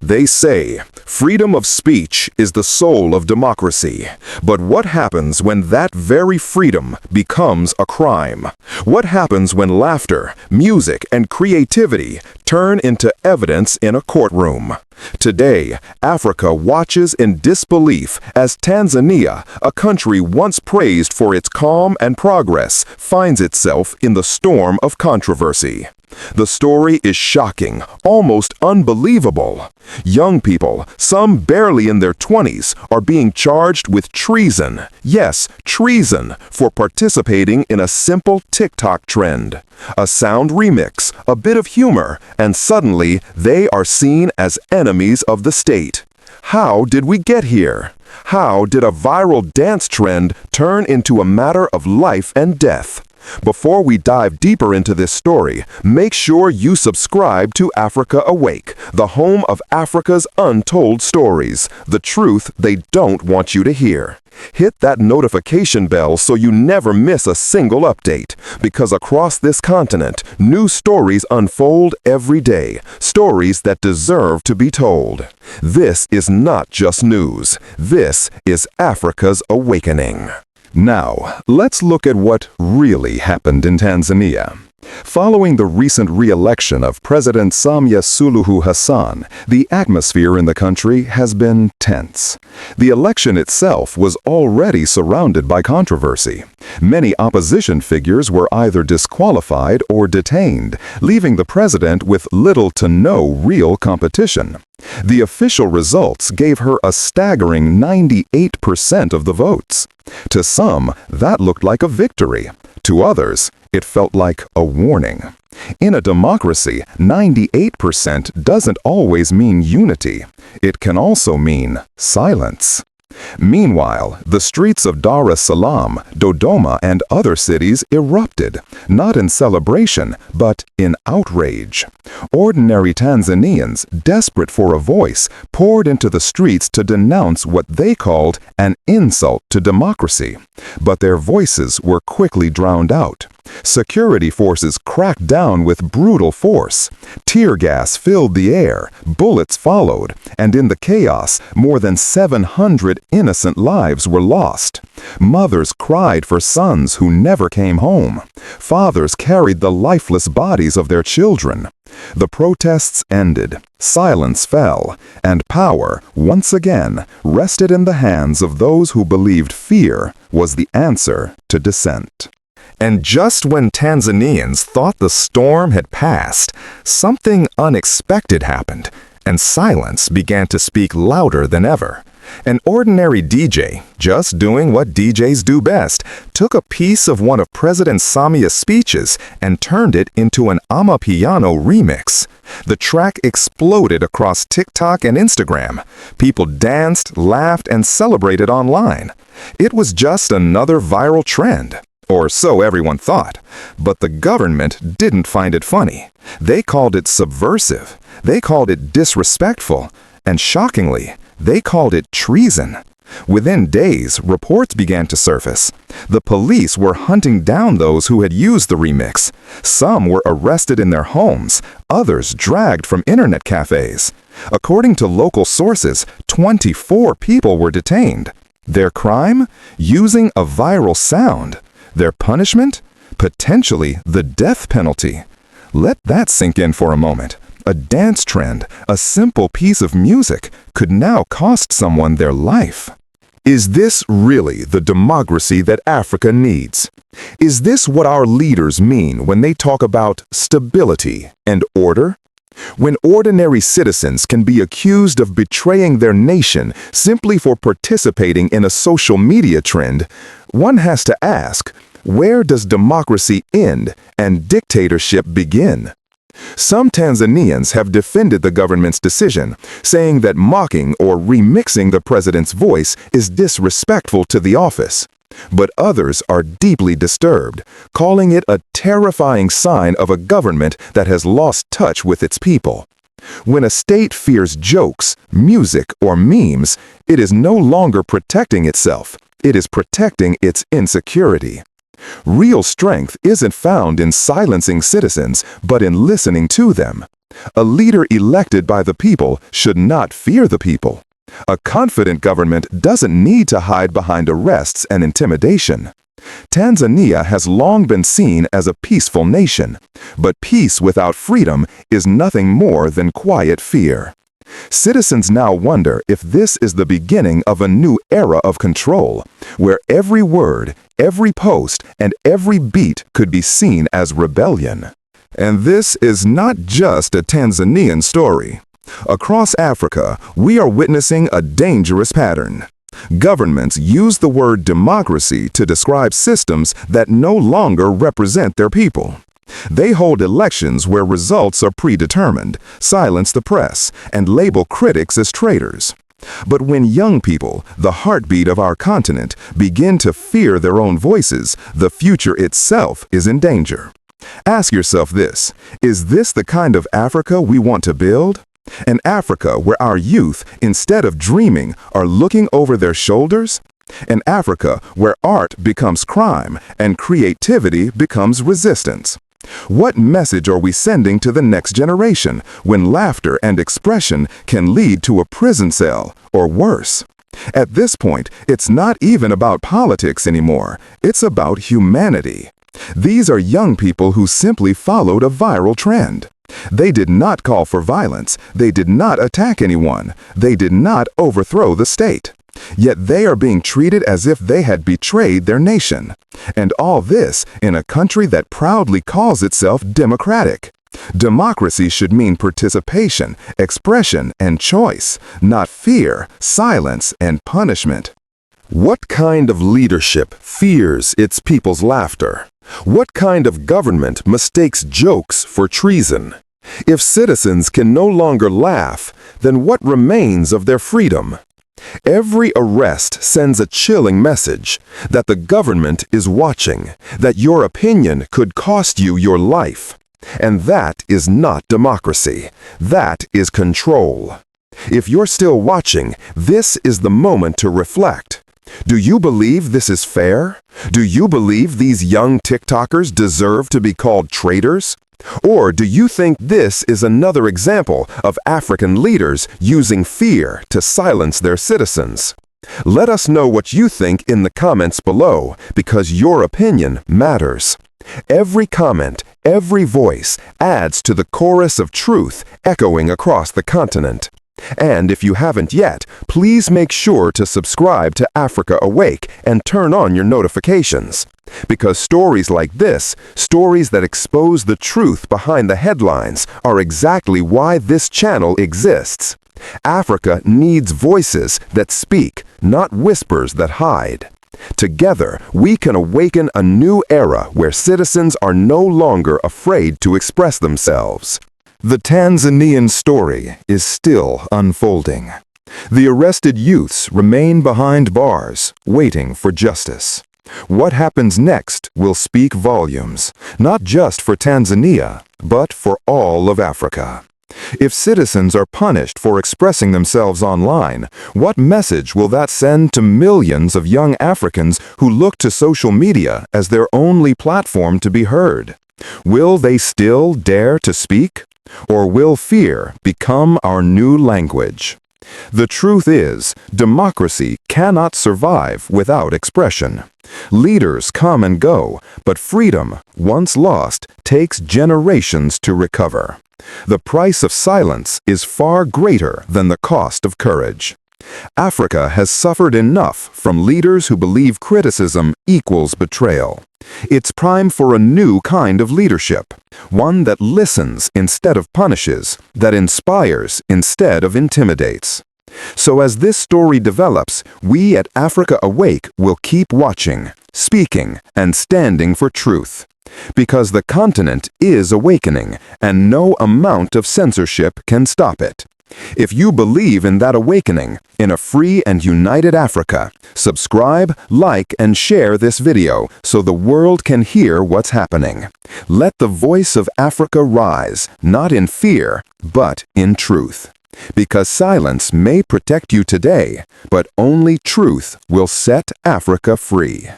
They say freedom of speech is the soul of democracy. But what happens when that very freedom becomes a crime? What happens when laughter, music, and creativity turn into evidence in a courtroom? Today, Africa watches in disbelief as Tanzania, a country once praised for its calm and progress, finds itself in the storm of controversy. The story is shocking, almost unbelievable. Young people, some barely in their 20s, are being charged with treason. Yes, treason, for participating in a simple TikTok trend. A sound remix, a bit of humor, and suddenly they are seen as enemies of the state. How did we get here? How did a viral dance trend turn into a matter of life and death? Before we dive deeper into this story, make sure you subscribe to Afrika Awake, the home of Africa's untold stories, the truth they don't want you to hear. Hit that notification bell so you never miss a single update, because across this continent, new stories unfold every day, stories that deserve to be told. This is not just news. This is Africa's awakening. Now, let's look at what really happened in Tanzania. Following the recent re-election of President Samia Suluhu Hassan, the atmosphere in the country has been tense. The election itself was already surrounded by controversy. Many opposition figures were either disqualified or detained, leaving the president with little to no real competition. The official results gave her a staggering 98% of the votes. To some, that looked like a victory. To others, it felt like a warning. In a democracy, 98% doesn't always mean unity. It can also mean silence. Meanwhile, the streets of Dar es Salaam, Dodoma, and other cities erupted, not in celebration, but in outrage. Ordinary Tanzanians, desperate for a voice, poured into the streets to denounce what they called an insult to democracy. But their voices were quickly drowned out. Security forces cracked down with brutal force. Tear gas filled the air, bullets followed, and in the chaos, more than 700 innocent lives were lost. Mothers cried for sons who never came home. Fathers carried the lifeless bodies of their children. The protests ended, silence fell, and power, once again, rested in the hands of those who believed fear was the answer to dissent. And just when Tanzanians thought the storm had passed, something unexpected happened, and silence began to speak louder than ever. An ordinary DJ, just doing what DJs do best, took a piece of one of President Samia's speeches and turned it into an Amapiano remix. The track exploded across TikTok and Instagram. People danced, laughed, and celebrated online. It was just another viral trend. Or so everyone thought. But the government didn't find it funny. They called it subversive. They called it disrespectful. And shockingly, they called it treason. Within days, reports began to surface. The police were hunting down those who had used the remix. Some were arrested in their homes, others dragged from internet cafes. According to local sources, 24 people were detained. Their crime? Using a viral sound. Their punishment? Potentially the death penalty. Let that sink in for a moment. A dance trend, a simple piece of music, could now cost someone their life. Is this really the democracy that Africa needs? Is this what our leaders mean when they talk about stability and order? When ordinary citizens can be accused of betraying their nation simply for participating in a social media trend, one has to ask, where does democracy end and dictatorship begin? Some Tanzanians have defended the government's decision, saying that mocking or remixing the president's voice is disrespectful to the office. But others are deeply disturbed, calling it a terrifying sign of a government that has lost touch with its people. When a state fears jokes, music, or memes, it is no longer protecting itself. It is protecting its insecurity. Real strength isn't found in silencing citizens, but in listening to them. A leader elected by the people should not fear the people. A confident government doesn't need to hide behind arrests and intimidation. Tanzania has long been seen as a peaceful nation, but peace without freedom is nothing more than quiet fear. Citizens now wonder if this is the beginning of a new era of control, where every word, every post, and every beat could be seen as rebellion. And this is not just a Tanzanian story. Across Africa, we are witnessing a dangerous pattern. Governments use the word democracy to describe systems that no longer represent their people. They hold elections where results are predetermined, silence the press, and label critics as traitors. But when young people, the heartbeat of our continent, begin to fear their own voices, the future itself is in danger. Ask yourself this: is this the kind of Africa we want to build? An Africa where our youth, instead of dreaming, are looking over their shoulders? An Africa where art becomes crime and creativity becomes resistance? What message are we sending to the next generation when laughter and expression can lead to a prison cell or worse? At this point, it's not even about politics anymore. It's about humanity. These are young people who simply followed a viral trend. They did not call for violence. They did not attack anyone. They did not overthrow the state. Yet they are being treated as if they had betrayed their nation. And all this in a country that proudly calls itself democratic. Democracy should mean participation, expression, and choice, not fear, silence, and punishment. What kind of leadership fears its people's laughter? What kind of government mistakes jokes for treason? If citizens can no longer laugh, then what remains of their freedom? Every arrest sends a chilling message that the government is watching, that your opinion could cost you your life. And that is not democracy. That is control. If you're still watching, this is the moment to reflect. Do you believe this is fair? Do you believe these young TikTokers deserve to be called traitors? Or do you think this is another example of African leaders using fear to silence their citizens? Let us know what you think in the comments below, because your opinion matters. Every comment, every voice adds to the chorus of truth echoing across the continent. And if you haven't yet, please make sure to subscribe to Afrika Awake and turn on your notifications. Because stories like this, stories that expose the truth behind the headlines, are exactly why this channel exists. Africa needs voices that speak, not whispers that hide. Together, we can awaken a new era where citizens are no longer afraid to express themselves. The Tanzanian story is still unfolding. The arrested youths remain behind bars, waiting for justice. What happens next will speak volumes, not just for Tanzania, but for all of Africa. If citizens are punished for expressing themselves online, what message will that send to millions of young Africans who look to social media as their only platform to be heard? Will they still dare to speak? Or will fear become our new language? The truth is, democracy cannot survive without expression. Leaders come and go, but freedom, once lost, takes generations to recover. The price of silence is far greater than the cost of courage. Africa has suffered enough from leaders who believe criticism equals betrayal. It's time for a new kind of leadership, one that listens instead of punishes, that inspires instead of intimidates. So as this story develops, we at Afrika Awake will keep watching, speaking, and standing for truth. Because the continent is awakening, and no amount of censorship can stop it. If you believe in that awakening, in a free and united Africa, subscribe, like, and share this video so the world can hear what's happening. Let the voice of Africa rise, not in fear, but in truth. Because silence may protect you today, but only truth will set Africa free.